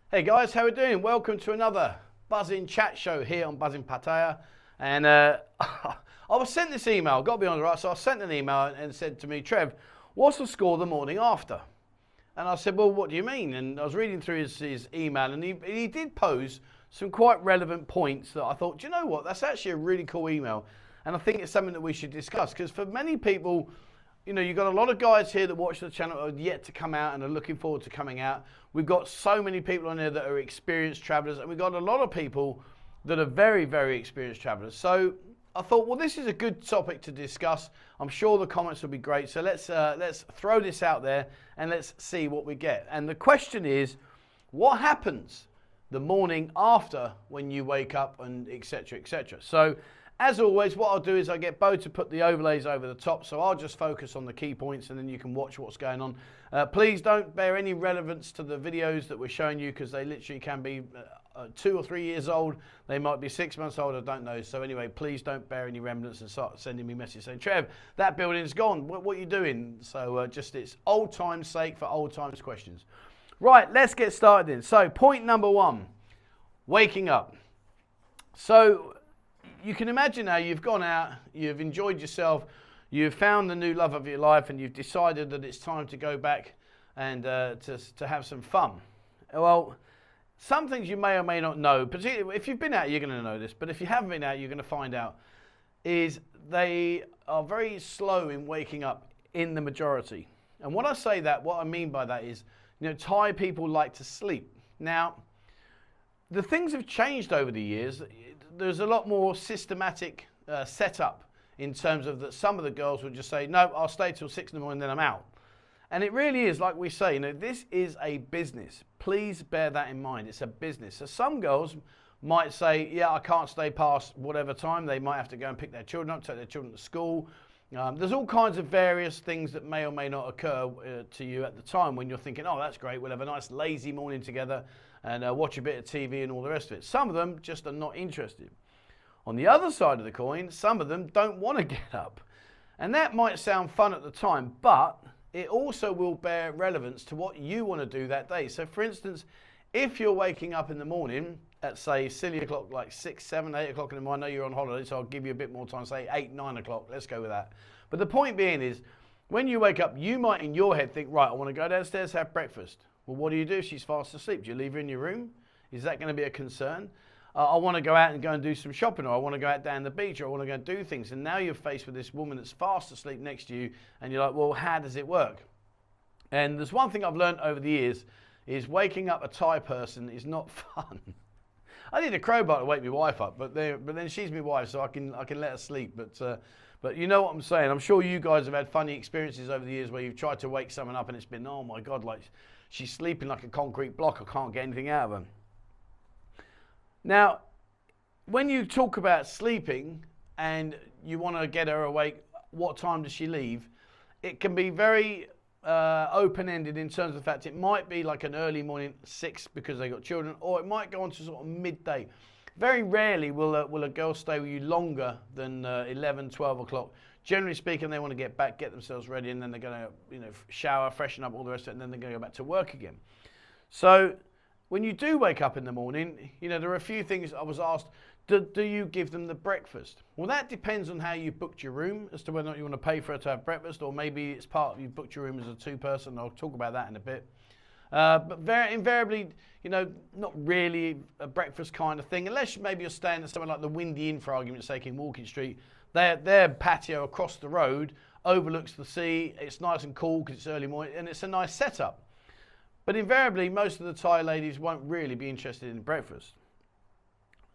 Hey guys, how are we doing? Welcome to another Buzzing Chat Show here on Buzzing Pattaya. And I was sent this email, got to be honest, right? So I sent an email and said to me, Trev, what's the score the morning after? And I said, well, what do you mean? And I was reading through his email and he did pose some quite relevant points that I thought, do you know what? That's actually a really cool email. And I think it's something that we should discuss because for many people, you know, you've got a lot of guys here that watch the channel that are yet to come out and are looking forward to coming out. We've got so many people on there that are experienced travelers, and we've got a lot of people that are very, very experienced travelers. So I thought, well, this is a good topic to discuss. I'm sure the comments will be great. So let's throw this out there and let's see what we get. And the question is, what happens the morning after when you wake up and et cetera, et cetera. So as always, what I'll do is I get Bo to put the overlays over the top, so I'll just focus on the key points and then you can watch what's going on. Please don't bear any relevance to the videos that we're showing you because they literally can be 2 or 3 years old. They might be 6 months old, I don't know. So anyway, please don't bear any remnants and start sending me messages saying, Trev, that building's gone. What are you doing? So just it's old time's sake for old time's questions. Right, let's get started then. So point number one, waking up. So you can imagine now you've gone out, you've enjoyed yourself, you've found the new love of your life and you've decided that it's time to go back and to have some fun. Well, some things you may or may not know, particularly if you've been out, you're going to know this, but if you haven't been out, you're going to find out, is they are very slow in waking up in the majority. And when I say that, what I mean by that is, you know, Thai people like to sleep. Now, the things have changed over the years. There's a lot more systematic setup in terms of that some of the girls would just say, no, I'll stay till 6 in the morning, then I'm out. And it really is, like we say, you know, this is a business. Please bear that in mind. It's a business. So some girls might say, yeah, I can't stay past whatever time. They might have to go and pick their children up, take their children to school. There's all kinds of various things that may or may not occur to you at the time when you're thinking, oh, that's great. We'll have a nice lazy morning together and watch a bit of TV and all the rest of it. Some of them just are not interested. On the other side of the coin, some of them don't want to get up. And that might sound fun at the time, but it also will bear relevance to what you want to do that day. So for instance, if you're waking up in the morning at say silly o'clock, like 6, 7, 8 o'clock in the morning, I know you're on holiday, so I'll give you a bit more time, say 8, 9 o'clock, let's go with that. But the point being is, when you wake up, you might in your head think, right, I want to go downstairs, have breakfast. Well, what do you do if she's fast asleep? Do you leave her in your room? Is that going to be a concern? I want to go out and go and do some shopping, or I want to go out down the beach, or I want to go and do things. And now you're faced with this woman that's fast asleep next to you, and you're like, well, how does it work? And there's one thing I've learned over the years, is waking up a Thai person is not fun. I need a crowbar to wake my wife up, but then she's my wife, so I can let her sleep. But you know what I'm saying. I'm sure you guys have had funny experiences over the years where you've tried to wake someone up and it's been, oh my God, like she's sleeping like a concrete block. I can't get anything out of her. Now, when you talk about sleeping and you want to get her awake, what time does she leave? It can be very open-ended in terms of the fact it might be like an early morning 6 because they got children, or it might go on to sort of midday. Very rarely will a girl stay with you longer than 11, 12 o'clock. Generally speaking, they want to get back, get themselves ready, and then they're going to, you know, shower, freshen up, all the rest of it, and then they're going to go back to work again. So when you do wake up in the morning, you know, there are a few things I was asked, do you give them the breakfast? Well, that depends on how you booked your room as to whether or not you want to pay for her to have breakfast, or maybe it's part of you booked your room as a 2-person. I'll talk about that in a bit. But very invariably, you know, not really a breakfast kind of thing, unless maybe you're staying at somewhere like the Windy Inn, for argument's sake, in Walking Street. Their patio across the road overlooks the sea. It's nice and cool because it's early morning, and it's a nice setup. But invariably, most of the Thai ladies won't really be interested in breakfast.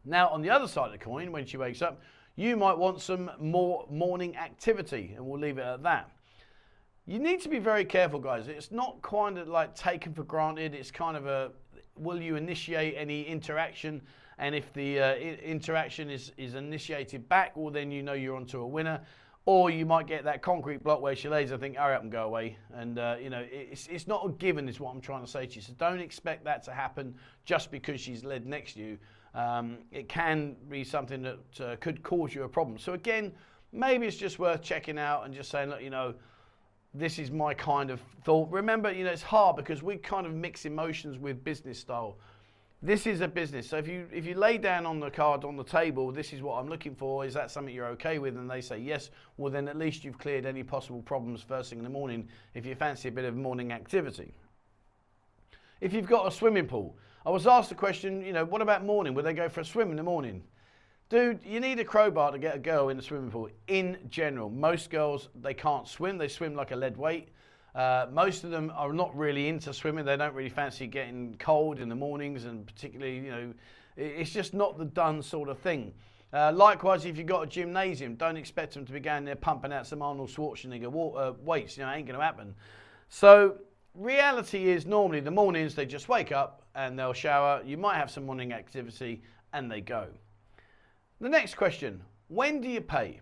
Now, on the other side of the coin, when she wakes up, you might want some more morning activity, and we'll leave it at that. You need to be very careful, guys. It's not kind of like taken for granted. It's kind of a, will you initiate any interaction? And if the interaction is initiated back, well, then you know you're onto a winner. Or you might get that concrete block where she lays, I think, hurry up and go away. And, you know, it's not a given is what I'm trying to say to you. So don't expect that to happen just because she's led next to you. It can be something that could cause you a problem. So again, maybe it's just worth checking out and just saying, look, you know, this is my kind of thought. Remember, you know, it's hard because we kind of mix emotions with business style. This is a business. So if you lay down on the card on the table, this is what I'm looking for, is that something you're okay with? And they say yes, well then at least you've cleared any possible problems first thing in the morning if you fancy a bit of morning activity. If you've got a swimming pool, I was asked the question, what about morning? Would they go for a swim in the morning? Dude, you need a crowbar to get a girl in the swimming pool. In general, most girls, they can't swim. They swim like a lead weight. Most of them are not really into swimming. They don't really fancy getting cold in the mornings, and particularly, it's just not the done sort of thing. Likewise, if you've got a gymnasium, don't expect them to be going there pumping out some Arnold Schwarzenegger weights. Ain't going to happen. So reality is normally the mornings they just wake up and they'll shower. You might have some morning activity and they go. The next question, when do you pay?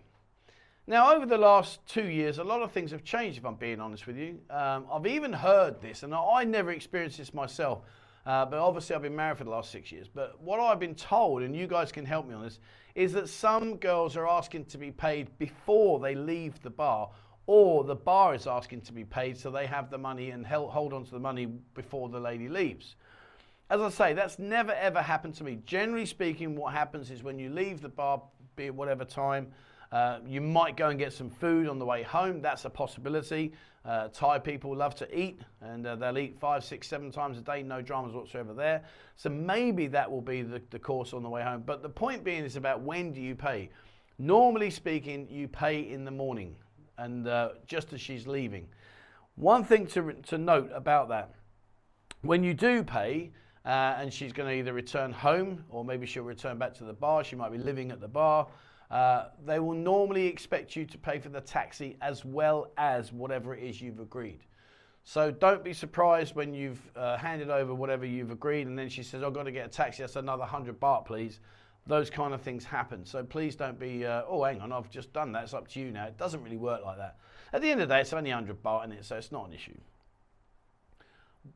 Now, over the last 2 years, a lot of things have changed, if I'm being honest with you. I've even heard this, and I never experienced this myself, but obviously I've been married for the last 6 years. But what I've been told, and you guys can help me on this, is that some girls are asking to be paid before they leave the bar, or the bar is asking to be paid so they have the money and hold on to the money before the lady leaves. As I say, that's never ever happened to me. Generally speaking, what happens is when you leave the bar, be it whatever time, you might go and get some food on the way home. That's a possibility. Thai people love to eat, and they'll eat 5, 6, 7 times a day, no dramas whatsoever there. So maybe that will be the course on the way home. But the point being is about when do you pay. Normally speaking, you pay in the morning, and just as she's leaving. One thing to note about that, when you do pay, and she's going to either return home or maybe she'll return back to the bar, she might be living at the bar, they will normally expect you to pay for the taxi as well as whatever it is you've agreed. So don't be surprised when you've handed over whatever you've agreed and then she says, I've got to get a taxi, that's another 100 baht please. Those kind of things happen. So please don't be, oh hang on, I've just done that, it's up to you now. It doesn't really work like that. At the end of the day, it's only 100 baht in it, so it's not an issue.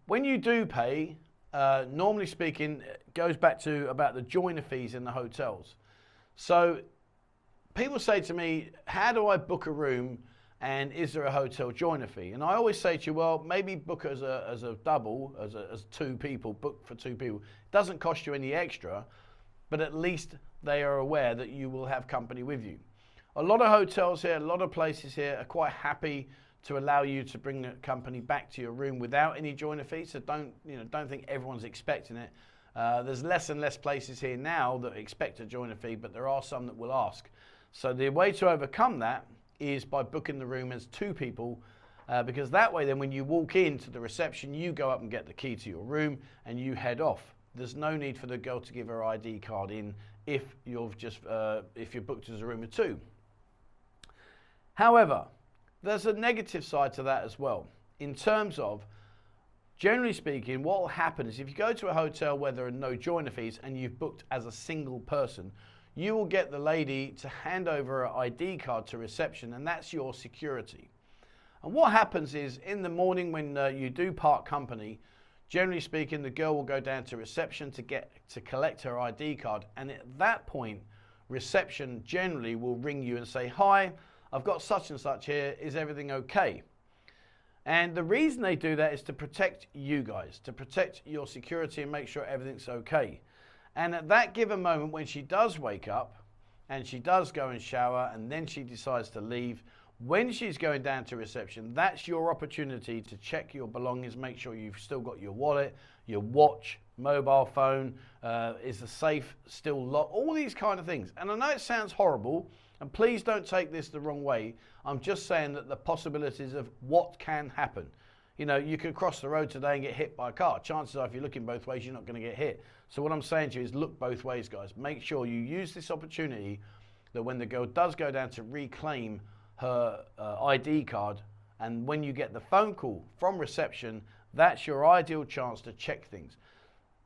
When you do pay, normally speaking, it goes back to about the joiner fees in the hotels. So people say to me, how do I book a room and is there a hotel joiner fee? And I always say to you, well, maybe book as a double, as 2 people, book for 2 people. It doesn't cost you any extra, but at least they are aware that you will have company with you. A lot of hotels here, a lot of places here are quite happy to allow you to bring the company back to your room without any joiner fees. So don't think everyone's expecting it. There's less and less places here now that expect a joiner fee, but there are some that will ask. So the way to overcome that is by booking the room as 2 people, because that way then when you walk into the reception, you go up and get the key to your room and you head off. There's no need for the girl to give her ID card in if you're booked as a room of 2. However, there's a negative side to that as well. In terms of, generally speaking, what will happen is if you go to a hotel where there are no joiner fees and you've booked as a single person, you will get the lady to hand over her ID card to reception, and that's your security. And what happens is in the morning when you do part company, generally speaking, the girl will go down to reception to collect her ID card, and at that point, reception generally will ring you and say, hi, I've got such and such here, is everything okay? And the reason they do that is to protect you guys, to protect your security and make sure everything's okay. And at that given moment when she does wake up and she does go and shower and then she decides to leave, when she's going down to reception, that's your opportunity to check your belongings, make sure you've still got your wallet, your watch, mobile phone, is the safe still locked, all these kind of things. And I know it sounds horrible, and please don't take this the wrong way. I'm just saying that the possibilities of what can happen. You could cross the road today and get hit by a car. Chances are if you're looking both ways, you're not going to get hit. So what I'm saying to you is look both ways, guys. Make sure you use this opportunity that when the girl does go down to reclaim her ID card, and when you get the phone call from reception, that's your ideal chance to check things.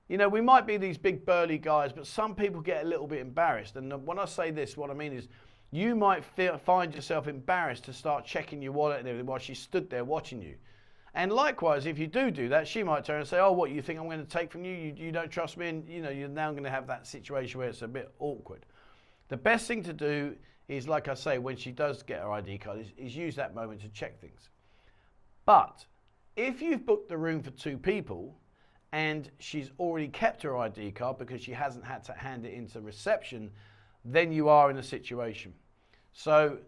We might be these big burly guys, but some people get a little bit embarrassed. And when I say this, what I mean is you might find yourself embarrassed to start checking your wallet and everything while she stood there watching you. And likewise, if you do that, she might turn and say, oh, what, you think I'm going to take from you? You don't trust me? And you're now going to have that situation where it's a bit awkward. The best thing to do is, like I say, when she does get her ID card, is use that moment to check things. But if you've booked the room for 2 people and she's already kept her ID card because she hasn't had to hand it into reception, then you are in a situation. So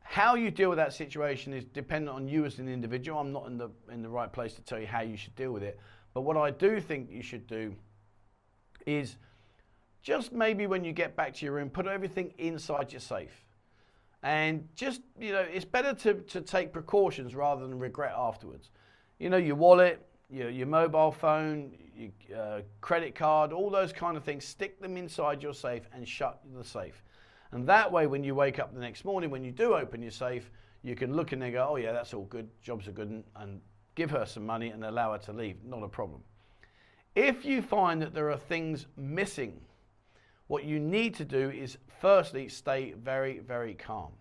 how you deal with that situation is dependent on you as an individual. I'm not in the right place to tell you how you should deal with it. But what I do think you should do is just maybe when you get back to your room, put everything inside your safe. And just, it's better to take precautions rather than regret afterwards. Your wallet, your mobile phone, your credit card, all those kind of things, stick them inside your safe and shut the safe. And that way, when you wake up the next morning, when you do open your safe, you can look in there and go, oh yeah, that's all good, jobs are good, and give her some money and allow her to leave, not a problem. If you find that there are things missing, what you need to do is firstly, stay very, very calm.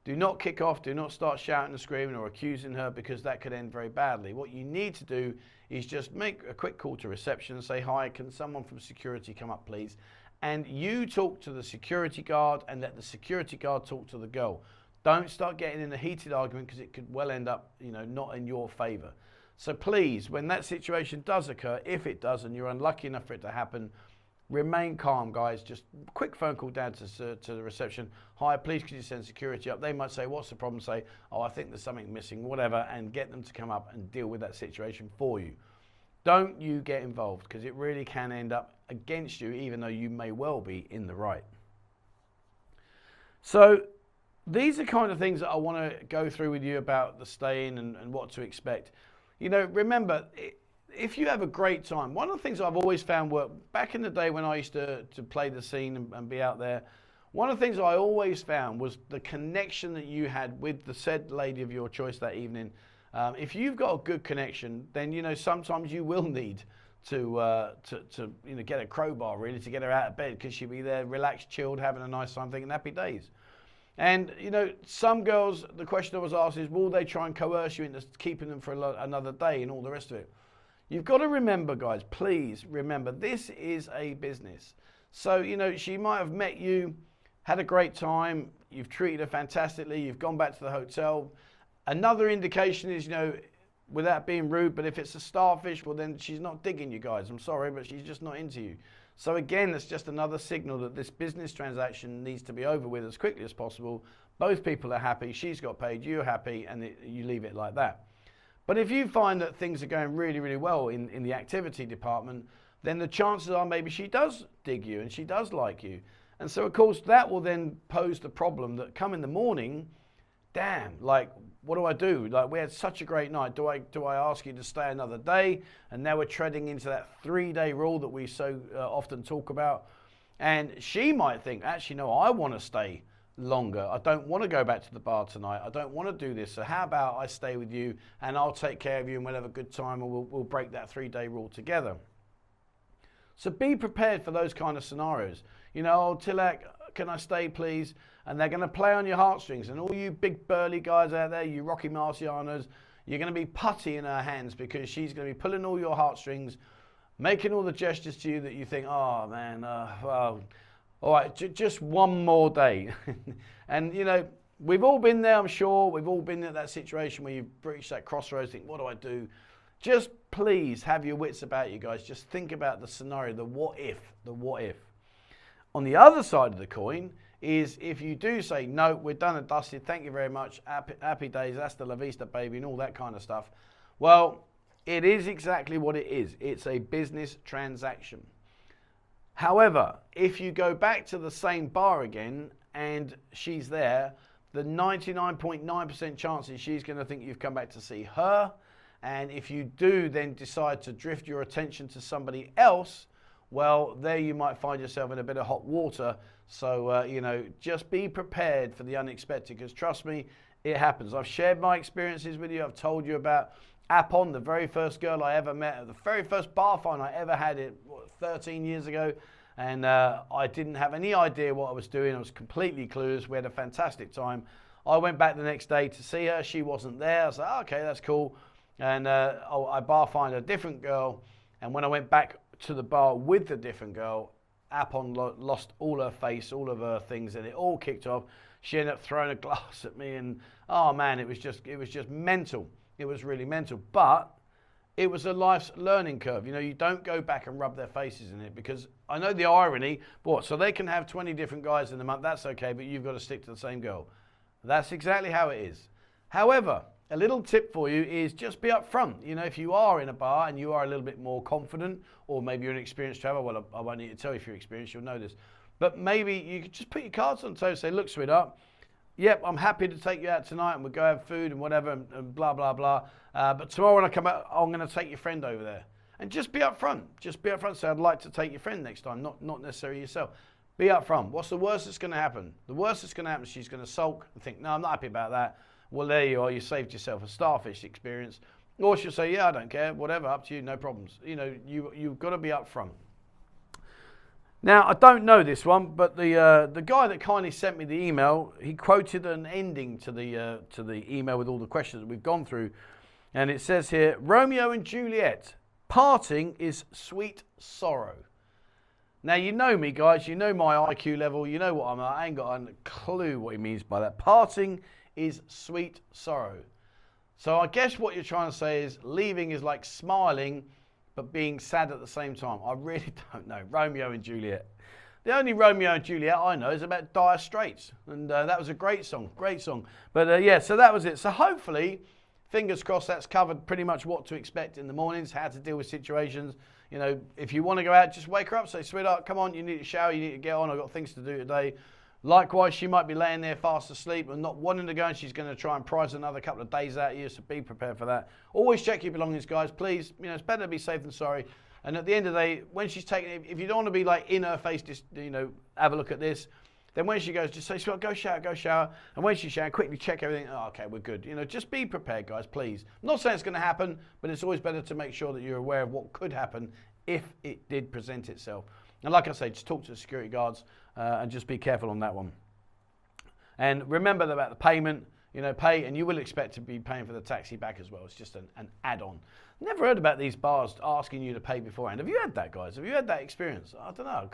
Do not kick off, do not start shouting and screaming or accusing her, because that could end very badly. What you need to do is just make a quick call to reception and say, hi, can someone from security come up please? And you talk to the security guard and let the security guard talk to the girl. Don't start getting in a heated argument, because it could well end up, not in your favor. So please, when that situation does occur, if it does and you're unlucky enough for it to happen, remain calm, guys. Just a quick phone call down to the reception. Hi, please could you send security up? They might say, what's the problem? Say, oh, I think there's something missing, whatever, and get them to come up and deal with that situation for you. Don't you get involved, because it really can end up against you, even though you may well be in the right. So these are kind of things that I want to go through with you about the staying and what to expect. Remember, if you have a great time, one of the things I've always found work, back in the day when I used to play the scene and be out there, one of the things I always found was the connection that you had with the said lady of your choice that evening. If you've got a good connection, then sometimes you will need to get a crowbar really to get her out of bed, because she'll be there relaxed, chilled, having a nice time, thinking happy days. And some girls, the question I was asked is, will they try and coerce you into keeping them for another day and all the rest of it? You've got to remember, guys, please remember, this is a business. So she might have met you, had a great time, you've treated her fantastically, you've gone back to the hotel. Another indication is, without being rude, but if it's a starfish, well then she's not digging you guys. I'm sorry, but she's just not into you. So again, it's just another signal that this business transaction needs to be over with as quickly as possible. Both people are happy, she's got paid, you're happy, and you leave it like that. But if you find that things are going really, really well in the activity department, then the chances are maybe she does dig you and she does like you. And so of course that will then pose the problem that come in the morning, damn, like, what do I do? Like, we had such a great night. Do I ask you to stay another day? And now we're treading into that 3-day rule that we so often talk about. And she might think, actually, no, I want to stay longer. I don't want to go back to the bar tonight. I don't want to do this. So how about I stay with you and I'll take care of you and we'll have a good time, and we'll break that 3-day rule together. So be prepared for those kind of scenarios. Oh, Tilak, can I stay please? And they're going to play on your heartstrings. And all you big burly guys out there, you Rocky Marcianos, you're going to be putty in her hands, because she's going to be pulling all your heartstrings, making all the gestures to you that you think, oh man, well, all right, just one more day. And we've all been there, I'm sure. We've all been at that situation where you've reached that crossroads, think, what do I do? Just please have your wits about you, guys. Just think about the scenario, the what if. On the other side of the coin is, if you do say, no, we're done and dusted, thank you very much, happy days, hasta la vista, baby, and all that kind of stuff. Well, it is exactly what it is. It's a business transaction. However, if you go back to the same bar again and she's there, the 99.9% chances she's going to think you've come back to see her. And if you do then decide to drift your attention to somebody else, well, there you might find yourself in a bit of hot water. So, just be prepared for the unexpected, because trust me, it happens. I've shared my experiences with you. I've told you about Apon, the very first girl I ever met, the very first bar fight I ever had it 13 years ago. And I didn't have any idea what I was doing. I was completely clueless. We had a fantastic time. I went back the next day to see her. She wasn't there. I was like, oh, okay, that's cool. And I bar find a different girl. And when I went back to the bar with the different girl, Apon lost all her face, all of her things, and it all kicked off. She ended up throwing a glass at me, and oh man, it was just mental. It was really mental. But it was a life's learning curve. You know, you don't go back and rub their faces in it, because I know the irony, but what, so they can have 20 different guys in the month, that's okay, but you've got to stick to the same girl. That's exactly how it is. However, a little tip for you is just be upfront. You know, if you are in a bar and you are a little bit more confident, or maybe you're an experienced traveler, well, I won't need to tell you if you're experienced, you'll know this. But maybe you could just put your cards on the table and say, look, sweetheart, yep, I'm happy to take you out tonight and we'll go have food and whatever and blah, blah, blah. But tomorrow when I come out, I'm going to take your friend over there. And just be upfront. Just be upfront. Say, I'd like to take your friend next time, not necessarily yourself. Be upfront. What's the worst that's going to happen? The worst that's going to happen is she's going to sulk and think, no, I'm not happy about that. Well, there you are. You saved yourself a starfish experience. Or she'll say, yeah, I don't care. Whatever, up to you. No problems. You know, you've got to be upfront. Now, I don't know this one, but the guy that kindly sent me the email, he quoted an ending to the email with all the questions that we've gone through. And it says here, Romeo and Juliet, parting is sweet sorrow. Now, you know me, guys. You know my IQ level. You know what I'm at. I ain't got a clue what he means by that. Parting is sweet sorrow. So I guess what you're trying to say is leaving is like smiling, but being sad at the same time. I really don't know. Romeo and Juliet. The only Romeo and Juliet I know is about Dire Straits. And that was a great song. Great song. But yeah, so that was it. So hopefully, fingers crossed, that's covered pretty much what to expect in the mornings, how to deal with situations. You know, if you want to go out, just wake her up, say, sweetheart, come on, you need to shower, you need to get on, I've got things to do today. Likewise, she might be laying there fast asleep and not wanting to go, and she's going to try and prize another couple of days out of you, so be prepared for that. Always check your belongings, guys, please. You know, it's better to be safe than sorry. And at the end of the day, when she's taking it, if you don't want to be like in her face, just, you know, have a look at this, then when she goes, just say, go shower, go shower. And when she's showering, quickly check everything. Oh, okay, we're good. You know, just be prepared, guys, please. I'm not saying it's going to happen, but it's always better to make sure that you're aware of what could happen if it did present itself. And like I say, just talk to the security guards and just be careful on that one. And remember about the payment, you know, pay, and you will expect to be paying for the taxi back as well. It's just an add-on. Never heard about these bars asking you to pay beforehand. Have you had that, guys? Have you had that experience? I don't know.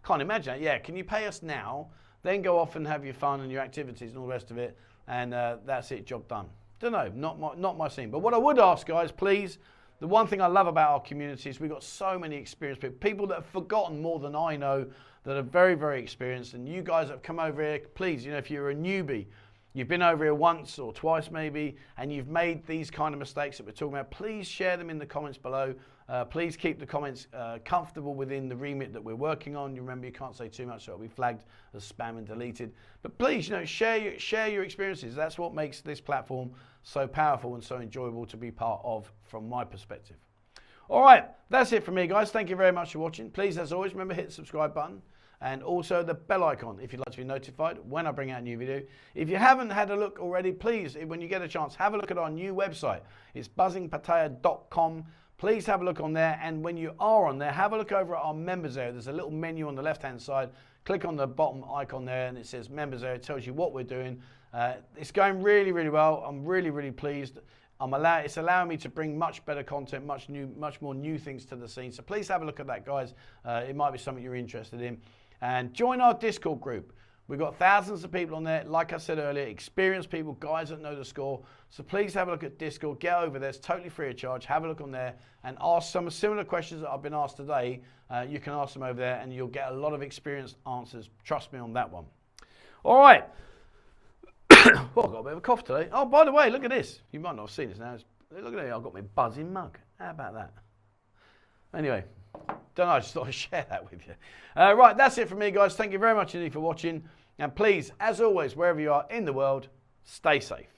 Can't imagine it. Yeah, can you pay us now, then go off and have your fun and your activities and all the rest of it, and that's it, job done. Don't know, not my scene. But what I would ask, guys, please, the one thing I love about our community is we've got so many experienced people that have forgotten more than I know, that are very, very experienced. And you guys that have come over here, please, you know, if you're a newbie, you've been over here once or twice maybe, and you've made these kind of mistakes that we're talking about, please share them in the comments below. Please keep the comments comfortable within the remit that we're working on. You remember, you can't say too much, so it'll be flagged as spam and deleted. But please, you know, share your experiences. That's what makes this platform so powerful and so enjoyable to be part of from my perspective. All right, that's it from me, guys. Thank you very much for watching. Please, as always, remember, hit the subscribe button and also the bell icon if you'd like to be notified when I bring out a new video. If you haven't had a look already, please, when you get a chance, have a look at our new website. It's buzzingpattaya.com. Please have a look on there, and when you are on there, have a look over at our members area. There's a little menu on the left-hand side. Click on the bottom icon there, and it says members area. It tells you what we're doing. It's going really, really well. I'm really, really pleased. It's allowing me to bring much better content, much more new things to the scene. So please have a look at that, guys. It might be something you're interested in. And join our Discord group. We've got thousands of people on there. Like I said earlier, experienced people, guys that know the score. So please have a look at Discord. Get over there. It's totally free of charge. Have a look on there and ask some similar questions that I've been asked today. You can ask them over there and you'll get a lot of experienced answers. Trust me on that one. All right. Oh, I've got a bit of a cough today. Oh, by the way, look at this. You might not have seen this now. Look at it. I've got my buzzing mug. How about that? Anyway, don't know. I just thought I'd share that with you. Right, that's it from me, guys. Thank you very much indeed for watching. And please, as always, wherever you are in the world, stay safe.